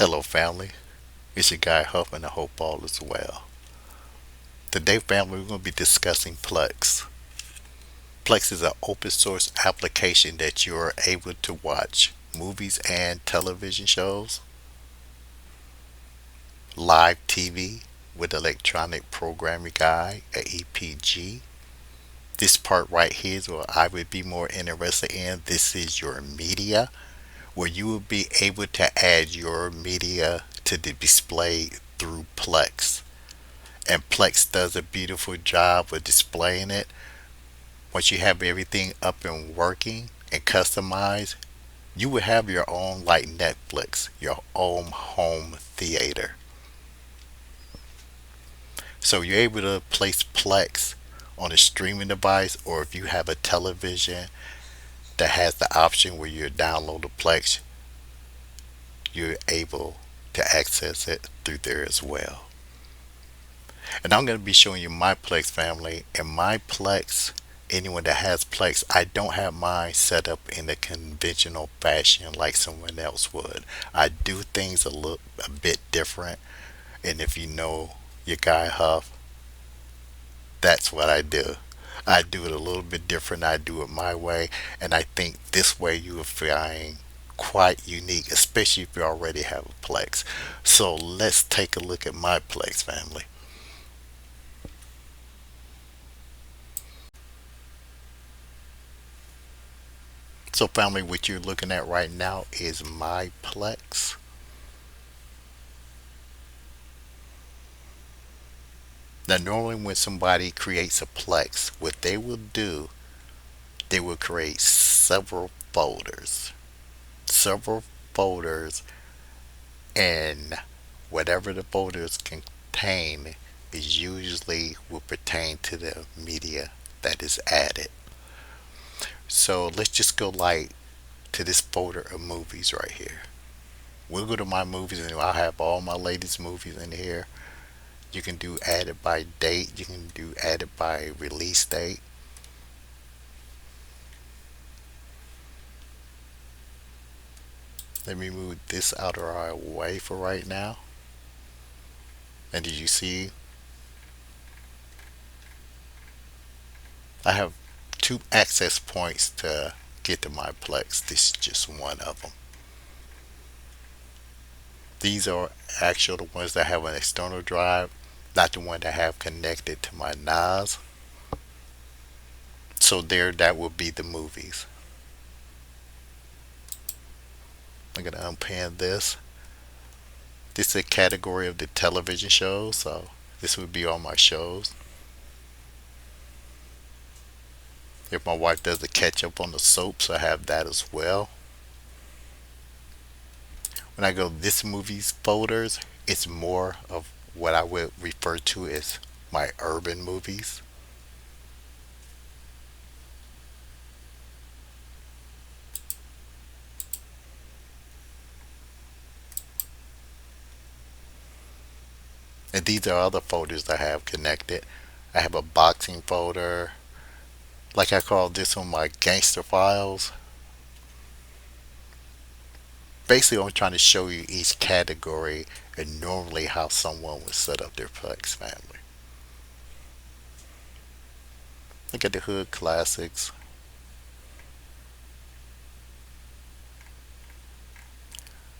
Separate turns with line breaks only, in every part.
Hello, family. It's your guy Huff, and I hope all is well. Today, family, we're going to be discussing Plex. Plex is an open source application that you are able to watch movies and television shows, live TV with electronic programming guide, a EPG. This part right here is what I would be more interested in. This is your media, where you will be able to add your media to the display through Plex. And Plex does a beautiful job of displaying it. Once you have everything up and working and customized, you will have your own, like Netflix, your own home theater. So you're able to place Plex on a streaming device, or if you have a television that has the option where you download the Plex, you're able to access it through there as well. And I'm going to be showing you my Plex, family. And my Plex, anyone that has Plex, I don't have mine set up in a conventional fashion like someone else would. I do things a bit different. And if you know your guy Huff, that's what I do. I do it a little bit different. I do it my way. And I think this way you will find quite unique, especially if you already have a Plex. So let's take a look at my Plex, family. So, family, what you're looking at right now is my Plex. Now, normally when somebody creates a Plex, what they will do, they will create several folders. Several folders, and whatever the folders contain is usually will pertain to the media that is added. So let's just go like to this folder of movies right here. We'll go to my movies and I'll have all my latest movies in here. You can do added by date. You can do added by release date. Let me move this out of our way for right now. And did you see? I have two access points to get to my Plex. This is just one of them. These are actual the ones that have an external drive, not the one that have connected to my NAS. So there, that will be the movies. I'm gonna unpan this. This is a category of the television shows, so this would be all my shows. If my wife does a catch up on the soaps, I have that as well. When I go this movies folders, it's more of what I would refer to as my urban movies. And these are other folders I have connected. I have a boxing folder. Like I call this one my gangster files. Basically, I'm trying to show you each category and normally how someone would set up their Plex family. Look at the hood classics.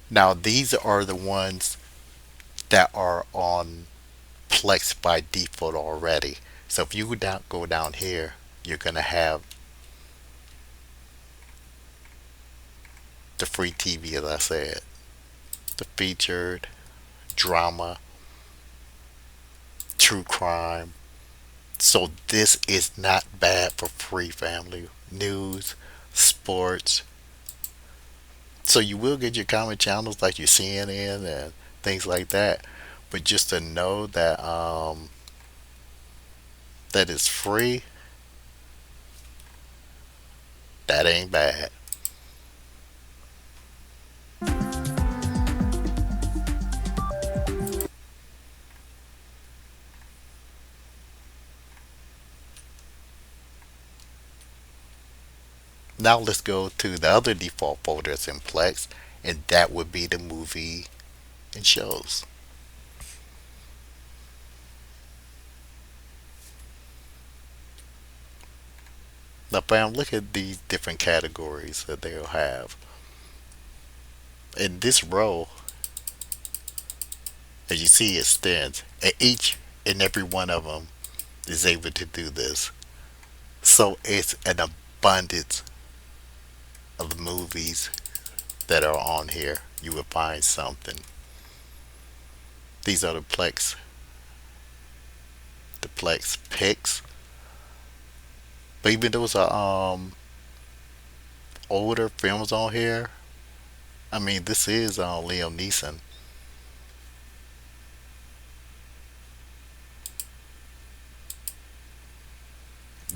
Now, these are the ones that are on Plex by default already. So if you go down here, you're going to have the free TV, as I said, the featured, drama, true crime. So this is not bad for free, family. News, sports. So you will get your common channels like your CNN and things like that. But just to know that that is free, that ain't bad. Now let's go to the other default folders in Plex, and that would be the movie and shows. Now, Bam, look at these different categories that they'll have. In this row, as you see, it stands, and each and every one of them is able to do this. So it's an abundance of movies that are on here. You will find something. These are the Plex picks. But even those are older films on here. I mean, this is Liam Neeson.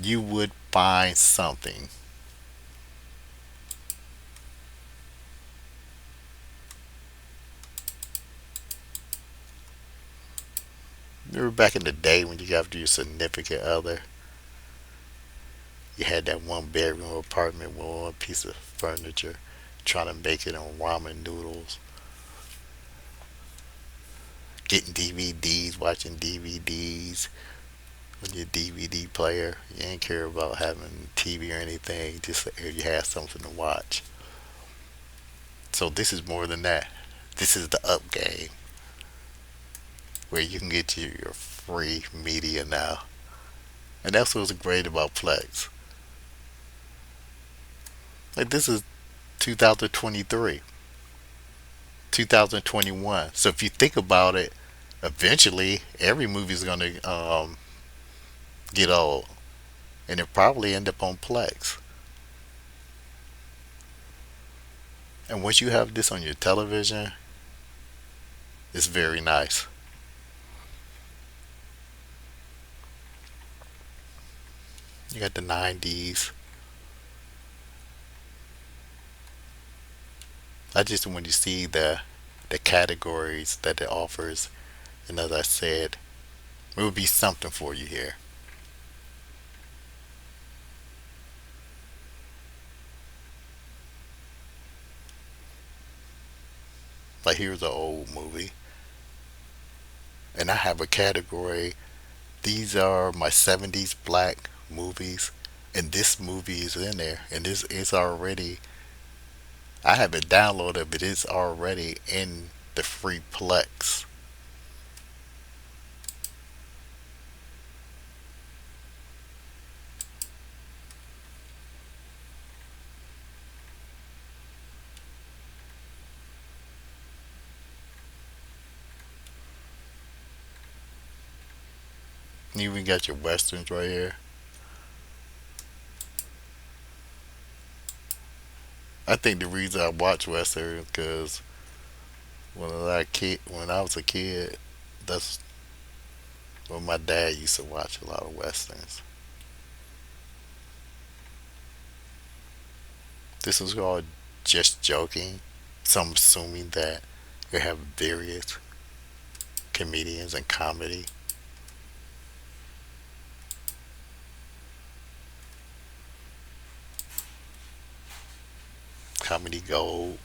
You would find something. Remember back in the day when you got to your significant other, you had that one bedroom apartment with one piece of furniture, trying to make it on ramen noodles, getting DVDs, watching DVDs on your DVD player. You ain't care about having TV or anything, just if you had something to watch. So this is more than that. This is the up game where you can get your free media now. And that's what's great about Plex. Like this is 2023, 2021. So if you think about it, eventually every movie is going to get old, and it probably end up on Plex. And once you have this on your television, it's very nice. You got the 90s. I just want to see the categories that it offers, and as I said, it would be something for you here. Like here's an old movie, and I have a category. These are my 70s black movies, and this movie is in there, and this is already. I haven't downloaded, but it's already in the free Plex. You even got your westerns right here. I think the reason I watch westerns because when I was a kid, that's when my dad used to watch a lot of westerns. This is called Just Joking. So I'm assuming that you have various comedians and comedy gold,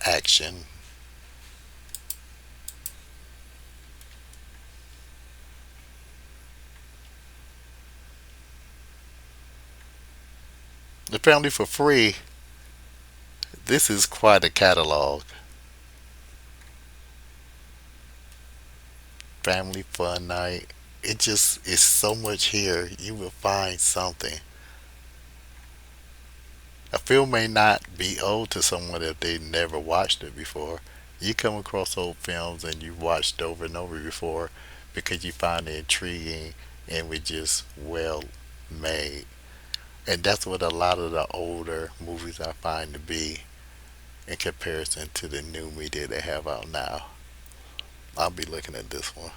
action. The family for free. This is quite a catalog. Family fun night. It just is so much here. You will find something. A film may not be old to someone if they never watched it before. You come across old films and you've watched over and over before because you find it intriguing and were just well made. And that's what a lot of the older movies I find to be in comparison to the new media they have out now. I'll be looking at this one.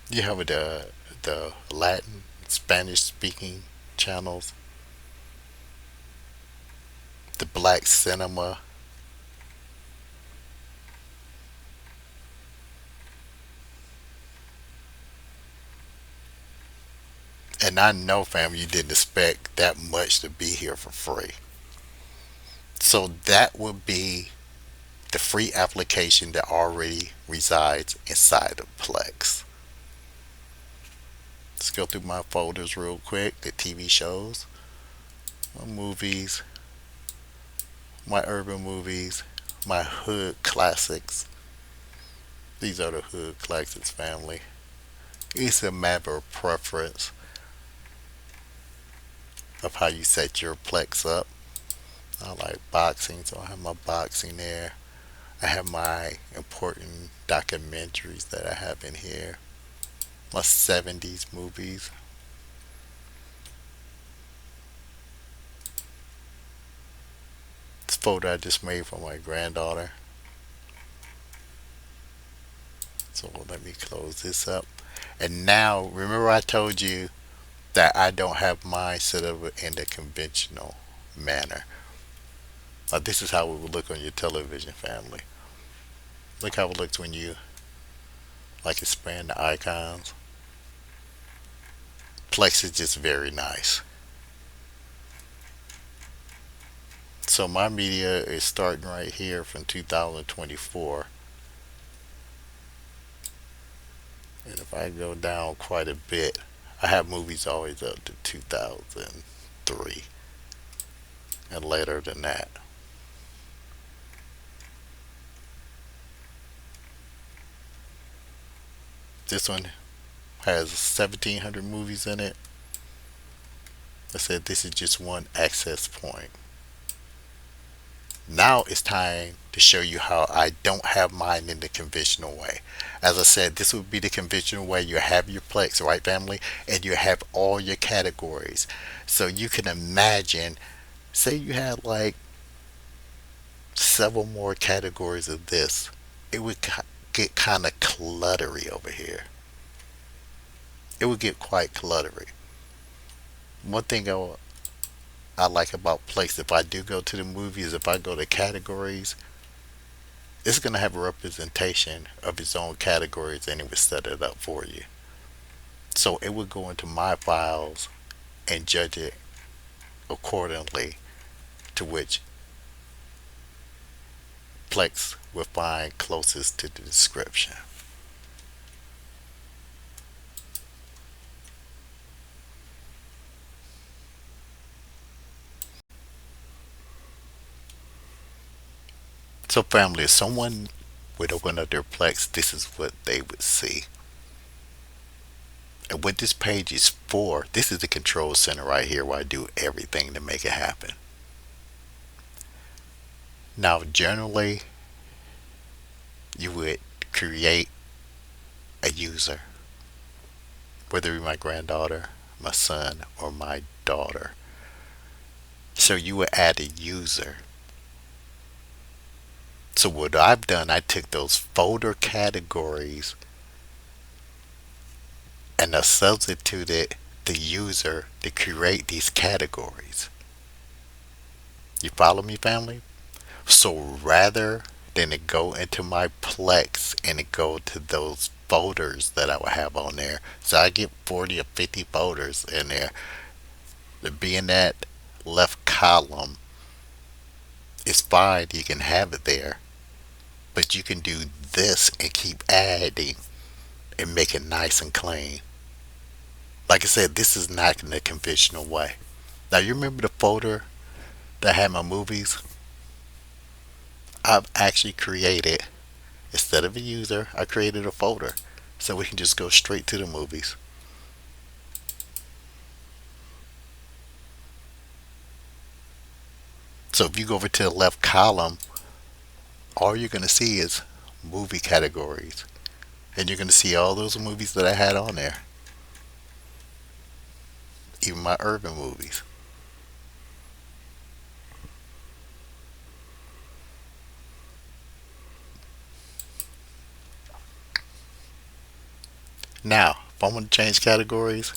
You have the Latin, Spanish speaking channels, the black cinema, And I know, fam, you didn't expect that much to be here for free. So that would be the free application that already resides inside of Plex. Let's go through my folders real quick. The TV shows, my movies, my urban movies, my hood classics. These are the hood classics, family. It's a matter of preference of how you set your Plex up. I like boxing, so I have my boxing there. I have my important documentaries that I have in here. My 70s movies. This photo I just made for my granddaughter. So let me close this up. And now, remember I told you that I don't have mine set up in the conventional manner. This is how it would look on your television, family. Look how it looks when you like expand the icons. Plex is just very nice. So my media is starting right here from 2024. And if I go down quite a bit, I have movies always up to 2003 and later than that. This one has 1,700 movies in it. I said this is just one access point. Now it's time to show you how I don't have mine in the conventional way. As I said, this would be the conventional way. You have your Plex, right, family? And you have all your categories. So you can imagine, say you had like several more categories of this, it would get kind of cluttery over here. It would get quite cluttery. One thing I like about Plex, if I do go to the movies, if I go to categories, it's going to have a representation of its own categories and it would set it up for you. So it would go into my files and judge it accordingly to which Plex will find closest to the description. So family, if someone would open up their Plex, this is what they would see. And what this page is for, this is the control center right here where I do everything to make it happen. Now, generally, you would create a user, whether it be my granddaughter, my son, or my daughter. So you would add a user. So what I've done, I took those folder categories and I substituted the user to create these categories. You follow me, family? So rather than it go into my Plex and it go to those folders that I would have on there, so I get 40 or 50 folders in there. To be in that left column, it's fine. You can have it there, but you can do this and keep adding and make it nice and clean. Like I said, this is not in the conventional way. Now you remember the folder that had my movies? I've actually created, instead of a user, I created a folder so we can just go straight to the movies. So if you go over to the left column, all you're going to see is movie categories. And you're going to see all those movies that I had on there. Even my urban movies. Now, if I want to change categories,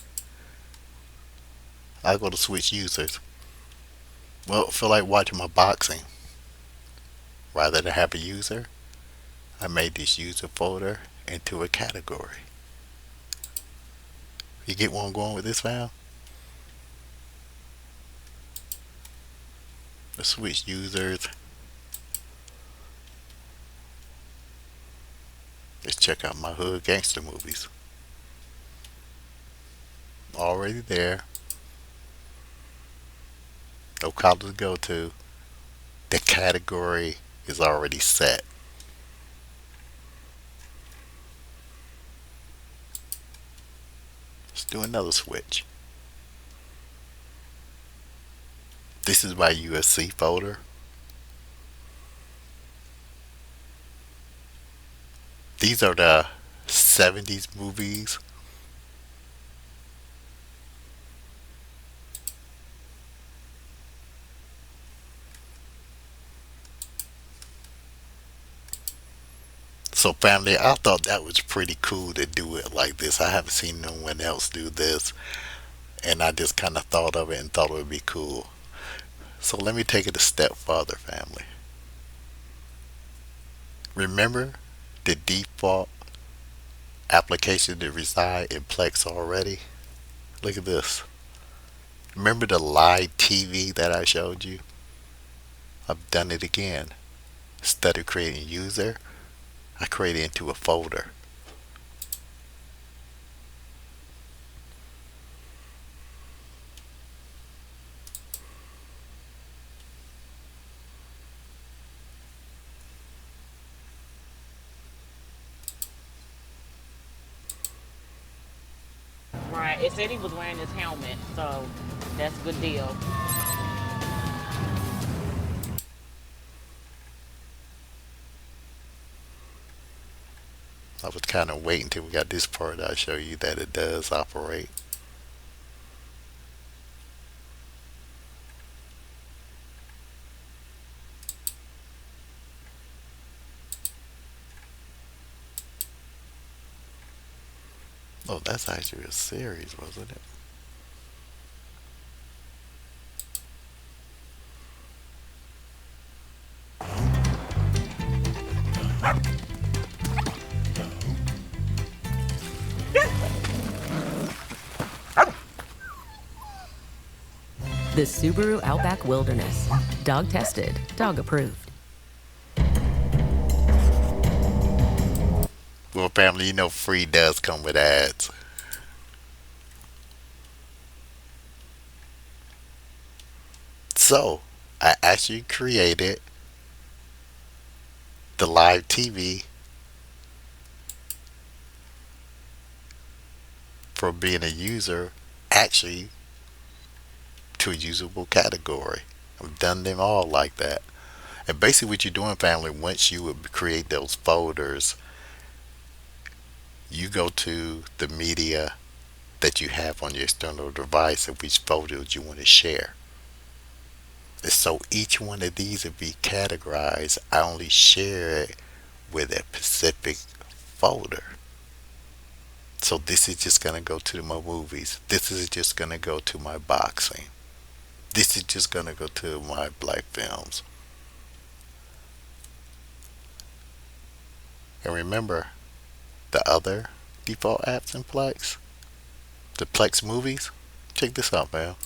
I go to switch users. Well, I feel like watching my boxing. Rather than have a user, I made this user folder into a category. You get where I'm going with this, fam? Let's switch users. Let's check out my hood gangster movies. Already there. No color to go to. The category is already set. Let's do another switch. This is my USC folder. These are the 70s movies. So, family, I thought that was pretty cool to do it like this. I haven't seen no one else do this, and I just kind of thought of it and thought it would be cool. So, let me take it a step further, family. Remember the default application that reside in Plex already? Look at this. Remember the live TV that I showed you? I've done it again. Instead of creating user, I create it into a folder.
Right. It said he was wearing his helmet, so that's a good deal.
I was kind of waiting till we got this part. I'll show you that it does operate. Oh, that's actually a series, wasn't it?
The Subaru Outback Wilderness. Dog tested, dog approved.
Well, family, you know free does come with ads. So, I actually created the live TV for being a user actually to a usable category. I've done them all like that. And basically, what you're doing, family, once you would create those folders, you go to the media that you have on your external device and which photos you want to share. And so each one of these will be categorized. I only share it with a specific folder. So this is just going to go to my movies. This is just going to go to my boxing. This is just going to go to my black films. And remember the other default apps in Plex? The Plex movies? Check this out, man.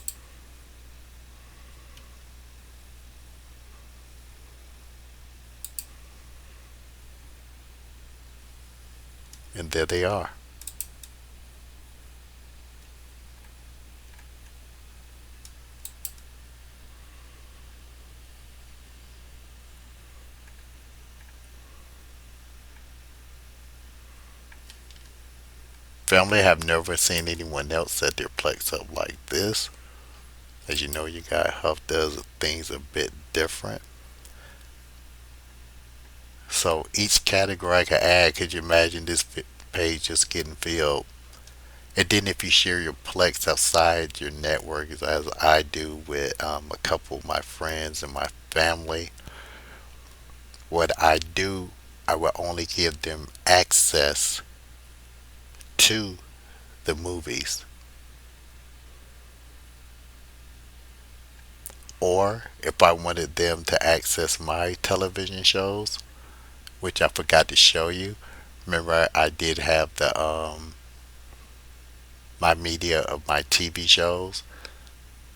And there they are. Family, have never seen anyone else set their Plex up like this. As you know, you got Huff does things a bit different. So each category I can add, could you imagine this page just getting filled? And then if you share your Plex outside your network, as I do with a couple of my friends and my family, what I do, I will only give them access to the movies. Or if I wanted them to access my television shows, which I forgot to show you. Remember, I did have the my media of my TV shows.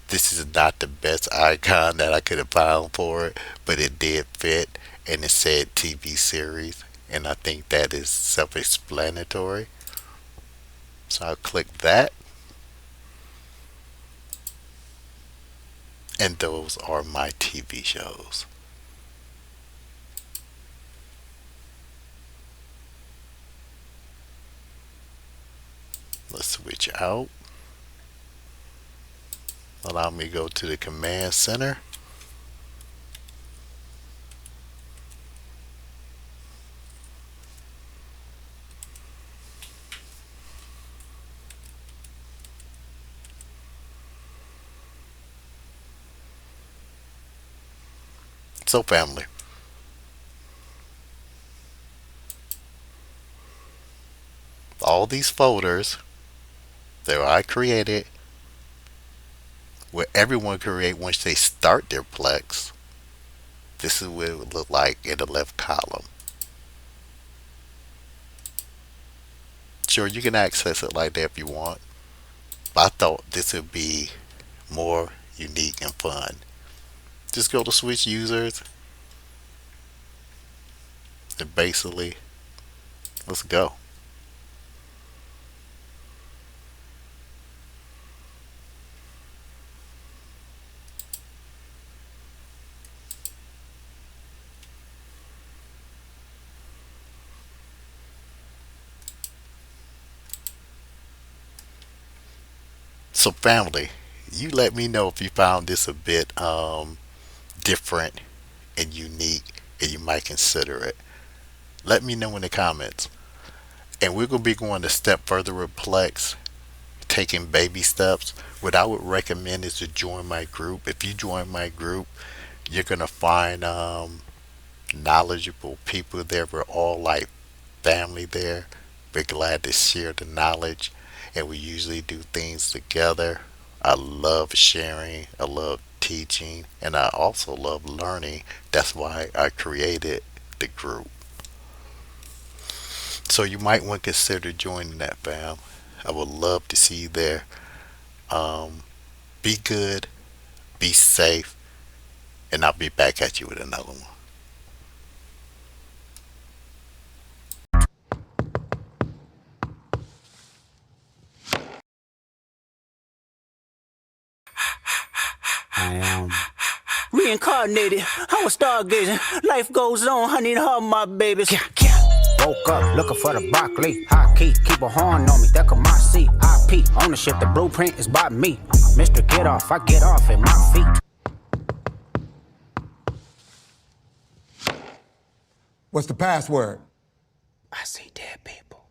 This is not the best icon that I could have found for it, but it did fit and it said TV series. And I think that is self explanatory. So I'll click that. And those are my TV shows. Let's switch out. Allow me to go to the command center. So family, all these folders that I created, where everyone create once they start their Plex, this is what it would look like in the left column. Sure, you can access it like that if you want, but I thought this would be more unique and fun. Just go to switch users and basically, let's go. So family, you let me know if you found this a bit different and unique and you might consider it. Let me know in the comments. And we're going to be going a step further with Plex, taking baby steps. What I would recommend is to join my group. If you join my group, you're going to find knowledgeable people there. We're all like family there. We're glad to share the knowledge, and we usually do things together. I love sharing, I love teaching, and I also love learning. That's why I created the group. So you might want to consider joining that, fam. I would love to see you there. Be good, be safe, and I'll be back at you with another one.
I am reincarnated. I was stargazing. Life goes on. I need her, my babies. Woke up looking for the broccoli. High key, keep a horn on me. That could my seat. IP ownership. The blueprint is by me. Mr. Get Off, I get off at my feet.
What's the password?
I see dead people.